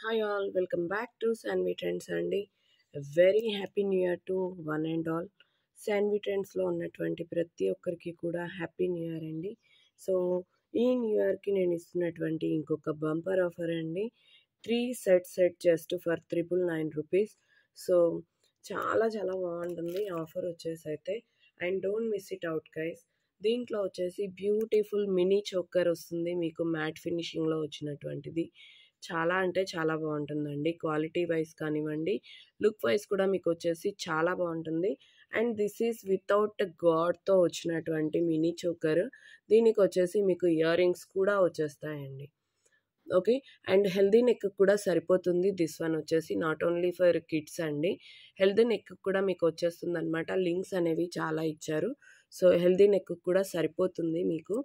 Hi all, welcome back to Sanvi Trends అండి. A very happy new year to one and all. Sanvi Trendsలో ఉన్నటువంటి ప్రతి ఒక్కరికి కూడా happy new year అండి. So ఈ న్యూ ఇయర్కి నేను ఇస్తున్నటువంటి ఇంకొక బంపర్ ఆఫర్ అండి. 3 set just for 999 rupees. So చాలా చాలా బాగుంటుంది ఆఫర్ వచ్చేసి అయితే. And don't miss it out guys. దీంట్లో వచ్చేసి బ్యూటిఫుల్ మినీ చోకర్ వస్తుంది మీకు మ్యాట్ ఫినిషింగ్లో వచ్చినటువంటిది. చాలా అంటే చాలా బాగుంటుందండి. క్వాలిటీ వైజ్ కానివ్వండి, లుక్ వైజ్ కూడా మీకు వచ్చేసి చాలా బాగుంటుంది. అండ్ దిస్ ఈజ్ వితౌట్ గాడ్తో వచ్చినటువంటి మినీ చోకర్. దీనికి వచ్చేసి మీకు ఇయర్ రింగ్స్ కూడా వచ్చేస్తాయండి. ఓకే. అండ్ హెల్దీ నెక్ కూడా సరిపోతుంది. దిస్ వన్ వచ్చేసి నాట్ ఓన్లీ ఫర్ కిడ్స్ అండి. హెల్దీ నెక్ కూడా మీకు వచ్చేస్తుంది అనమాట. లింక్స్ అనేవి చాలా ఇచ్చారు. సో హెల్దీ నెక్ కూడా సరిపోతుంది మీకు.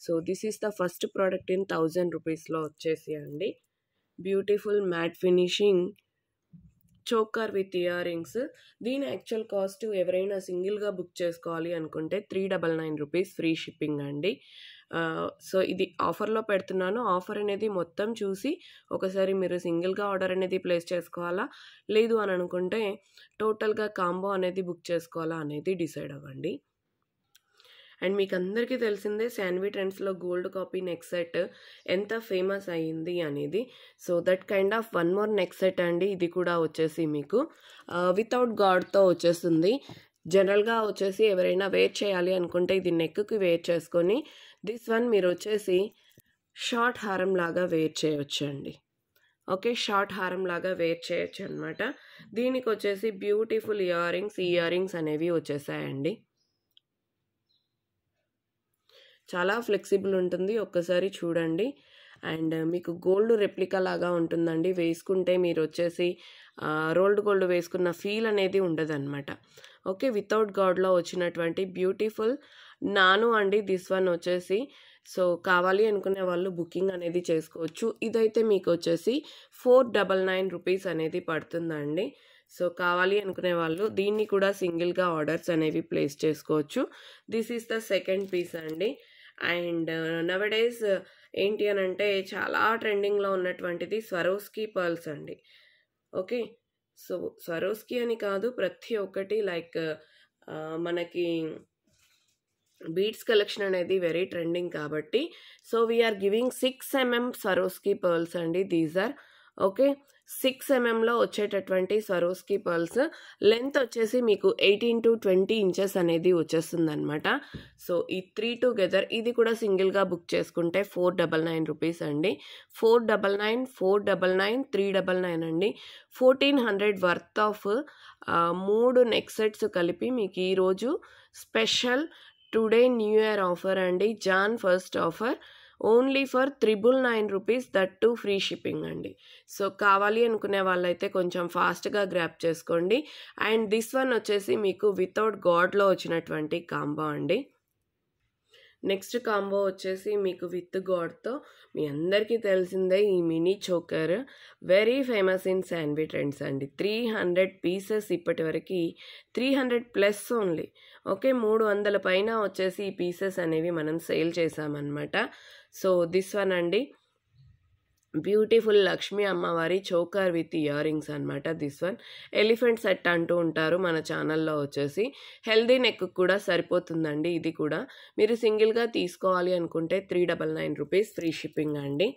So this is the first product in 1000 రూపీస్లో వచ్చేసి అండి. Beautiful matte finishing choker with ear rings. దీని యాక్చువల్ కాస్ట్ ఎవరైనా సింగిల్గా బుక్ చేసుకోవాలి అనుకుంటే 399 రూపీస్ ఫ్రీ షిప్పింగ్ అండి. సో ఇది ఆఫర్లో పెడుతున్నాను. ఆఫర్ అనేది మొత్తం చూసి ఒకసారి మీరు సింగిల్గా ఆర్డర్ అనేది ప్లేస్ చేసుకోవాలా, లేదు అని అనుకుంటే టోటల్గా కాంబో అనేది బుక్ చేసుకోవాలా అనేది డిసైడ్ అవ్వండి. అండ్ మీకు అందరికీ తెలిసిందే శాన్వి ట్రెండ్స్లో గోల్డ్ కాపీ నెక్ సెట్ ఎంత ఫేమస్ అయ్యింది అనేది. So that kind of one more neck set అండి. ఇది కూడా వచ్చేసి మీకు వితౌట్ గాడ్తో వచ్చేస్తుంది. జనరల్గా వచ్చేసి ఎవరైనా వేర్ చేయాలి అనుకుంటే ఇది నెక్కి వేర్ చేసుకొని దిస్ వన్ మీరు వచ్చేసి షార్ట్ హారం లాగా వేర్ చేయొచ్చు అండి. ఓకే, షార్ట్ హారం లాగా వేర్ చేయొచ్చు అనమాట. దీనికి వచ్చేసి బ్యూటిఫుల్ ఇయర్ రింగ్స్ అనేవి వచ్చేసాయండి. చాలా ఫ్లెక్సిబుల్ ఉంటుంది, ఒక్కసారి చూడండి. అండ్ మీకు గోల్డ్ రెప్లికా లాగా ఉంటుందండి. వేసుకుంటే మీరు వచ్చేసి రోల్డ్ గోల్డ్ వేసుకున్న ఫీల్ అనేది ఉండదన్నమాట. ఓకే, వితౌట్ గాడ్లో వచ్చినటువంటి బ్యూటిఫుల్ నాను అండి. దిస్ వన్ వచ్చేసి సో కావాలి అనుకునే వాళ్ళు బుకింగ్ అనేది చేసుకోవచ్చు. ఇదైతే మీకు వచ్చేసి 499 రూపీస్ అనేది పడుతుందండి. సో కావాలి అనుకునే వాళ్ళు దీన్ని కూడా సింగిల్గా ఆర్డర్స్ అనేవి ప్లేస్ చేసుకోవచ్చు. This is the second piece అండి. అండ్ నవడేస్ ఏంటి అని అంటే చాలా ట్రెండింగ్లో ఉన్నటువంటిది స్వరోస్కీ పర్ల్స్ అండి. ఓకే, సో స్వరోస్కీ అని కాదు, ప్రతి ఒక్కటి లైక్ మనకి బీడ్స్ కలెక్షన్ అనేది వెరీ ట్రెండింగ్ కాబట్టి so we are giving 6 mm Swarovski pearls అండి. దీస్ ఆర్ ఓకే 6 mm వచ్చేటటువంటి స్వరోస్కీ పర్ల్స్. లెంత్ వచ్చేసి మీకు 18 to 20 ఇంచెస్ అనేది వచ్చేస్తుంది అనమాట. సో ఈ 3 టుగెదర్ ఇది కూడా సింగిల్గా బుక్ చేసుకుంటే 499 రూపీస్ అండి. 499, 499, 399 అండి. 1400 వర్త్ ఆఫ్ 3 నెక్ సెట్స్ కలిపి మీకు ఈరోజు special today new year offer అండి. Jan first offer only for 999 rupees, that too free shipping అండి. సో కావాలి అనుకునే వాళ్ళైతే కొంచెం ఫాస్ట్గా గ్రాప్ చేసుకోండి. అండ్ దిస్ వన్ వచ్చేసి మీకు వితౌట్ గాడ్లో వచ్చినటువంటి కాంబో అండి. నెక్స్ట్ కాంబో వచ్చేసి మీకు విత్ గాడ్తో మీ అందరికీ తెలిసిందే ఈ mini choker very famous in Shanvi trends అండి. 300 పీసెస్ ఇప్పటి వరకు 300+ ఓన్లీ. ఓకే, 300 పైన వచ్చేసి ఈ పీసెస్ అనేవి మనం సేల్ చేసామన్నమాట. సో దిస్ వన్ అండి, బ్యూటిఫుల్ లక్ష్మీ అమ్మవారి చోకర్ విత్ ఇయర్ రింగ్స్ అనమాట. దిస్ వన్ ఎలిఫెంట్ సెట్ అంటూ ఉంటారు మన ఛానల్లో వచ్చేసి. హెల్దీ నెక్ కూడా సరిపోతుందండి. ఇది కూడా మీరు సింగిల్గా తీసుకోవాలి అనుకుంటే 399 రూపీస్ ఫ్రీ షిప్పింగ్ అండి.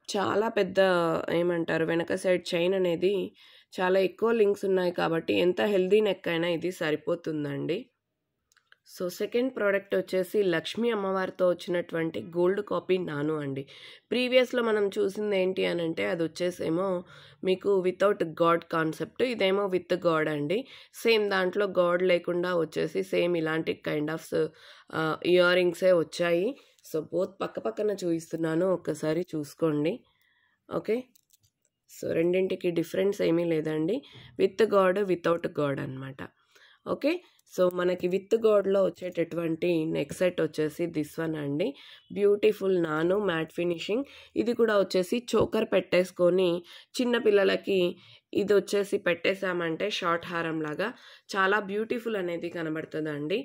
చాలా పెద్ద ఏమంటారు వెనక సైడ్ చైన్ అనేది చాలా ఎక్కువ లింక్స్ ఉన్నాయి కాబట్టి ఎంత హెల్దీ నెక్ అయినా ఇది సరిపోతుందండి. సో సెకండ్ ప్రోడక్ట్ వచ్చేసి లక్ష్మీ అమ్మవారితో వచ్చినటువంటి గోల్డ్ కాపీ నాను అండి. ప్రీవియస్లో మనం చూసింది ఏంటి అని అంటే అది వచ్చేసేమో మీకు వితౌట్ గాడ్ కాన్సెప్ట్, ఇదేమో విత్ గాడ్ అండి. సేమ్ దాంట్లో గాడ్ లేకుండా వచ్చేసి సేమ్ ఇలాంటి కైండ్ ఆఫ్ ఇయర్ రింగ్సే వచ్చాయి. సో బోత్ పక్క పక్కన చూపిస్తున్నాను, ఒక్కసారి చూసుకోండి. ఓకే, సో రెండింటికి డిఫరెన్స్ ఏమీ లేదండి. విత్ గాడ్ వితౌట్ గాడ్ అనమాట. ఓకే, సో మనకి విత్ గోల్డ్లో వచ్చేటటువంటి నెక్ సెట్ వచ్చేసి దిస్ వన్ అండి. బ్యూటిఫుల్ నాను మ్యాట్ ఫినిషింగ్. ఇది కూడా వచ్చేసి చోకర్ పెట్టేసుకొని చిన్నపిల్లలకి ఇది వచ్చేసి పెట్టేసామంటే షార్ట్ హారం లాగా చాలా బ్యూటిఫుల్ అనేది కనబడుతుందండి.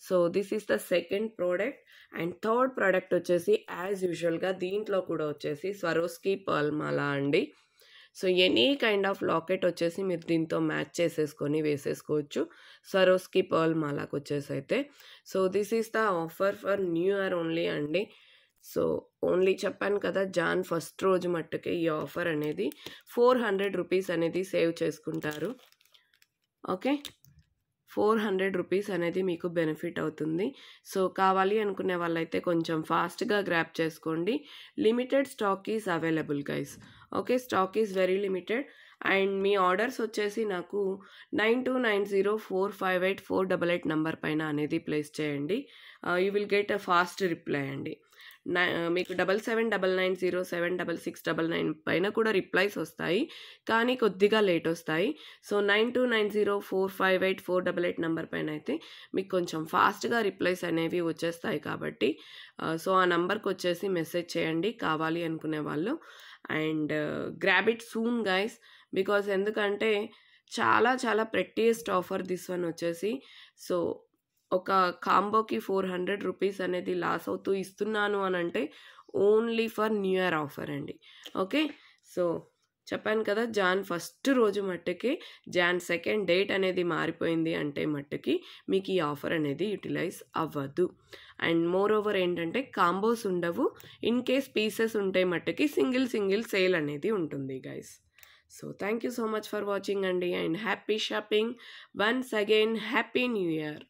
So this is the second product. And third product వచ్చేసి యాజ్ యూజువల్గా దీంట్లో కూడా వచ్చేసి స్వరోస్కి పర్ల్ మాల అండి. So any kind of locket వచ్చేసి మీరు దీంతో మ్యాచ్ చేసేసుకొని వేసేసుకోవచ్చు స్వరోస్కి పర్ల్ మాలకు వచ్చేసి అయితే. So this is the offer for new year only అండి. సో ఓన్లీ చెప్పాను కదా జాన్ ఫస్ట్ రోజు మట్టుకే ఈ ఆఫర్ అనేది 400 రూపీస్ అనేది సేవ్ చేసుకుంటారు. ఓకే, 400 రూపీస్ అనేది మీకు బెనిఫిట్ అవుతుంది. సో కావాలి అనుకునే వాళ్ళైతే కొంచెం ఫాస్ట్గా గ్రాప్ చేసుకోండి. Limited stock is available guys. Okay, stock is very limited. And me orders వచ్చేసి నాకు 9290458488 నెంబర్ పైన అనేది ప్లేస్ చేయండి. You will get a fast reply అండి. మీకు 7799076699 పైన కూడా రిప్లైస్ వస్తాయి, కానీ కొద్దిగా లేట్ వస్తాయి. సో 9290458488 నెంబర్ పైన అయితే మీకు కొంచెం ఫాస్ట్గా రిప్లైస్ అనేవి వచ్చేస్తాయి కాబట్టి సో ఆ నెంబర్కి వచ్చేసి మెసేజ్ చేయండి కావాలి అనుకునే వాళ్ళు. And grab it soon guys, because ఎందుకంటే చాలా చాలా ప్రెట్టియెస్ట్ ఆఫర్ దిస్ వన్ వచ్చేసి. సో ఒక కాంబోకి 400 రూపీస్ అనేది లాస్ అవుతూ ఇస్తున్నాను అని అంటే only for new year offer అండి. ఓకే, సో చెప్పాను కదా జాన్ ఫస్ట్ రోజు మట్టుకి జాన్ సెకండ్ డేట్ అనేది మారిపోయింది అంటే మట్టుకి మీకు ఈ ఆఫర్ అనేది యూటిలైజ్ అవ్వదు. అండ్ మోర్ ఓవర్ ఏంటంటే కాంబోస్ ఉండవు. ఇన్ కేస్ పీసెస్ ఉంటే మట్టుకి సింగిల్ సేల్ అనేది ఉంటుంది guys. So thank you so much for watching అండి. And happy shopping once again. Happy new year.